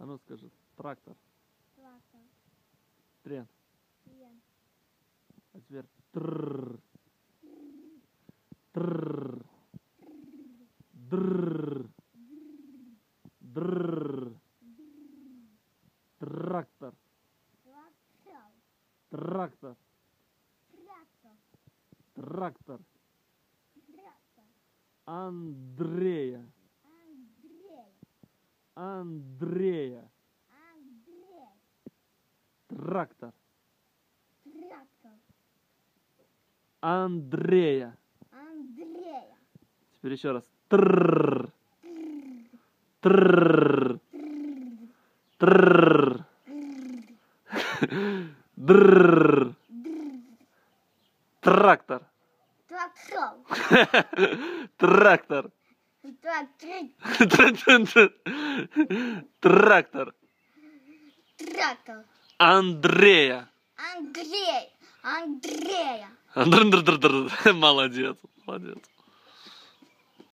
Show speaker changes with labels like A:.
A: А ну скажи, трактор.
B: Трактор.
A: Трен.
B: Трен.
A: А теперь трррр. Трррр. Дрррр. Дрррр. Трактор.
B: Трактор.
A: Трактор.
B: Трактор.
A: Трактор.
B: Трактор.
A: Андрея.
B: Андрей.
A: Андрея.
B: Андрей.
A: Трактор.
B: Трактор.
A: Андрея.
B: Андрея.
A: Теперь еще раз. Трррр. Трррр. Трррр. Дрррр. Трактор.
B: Трактор.
A: Трактор.
B: Трактор.
A: Трактор.
B: Трактор.
A: Андрея.
B: Андрей. Андрея.
A: Молодец, молодец.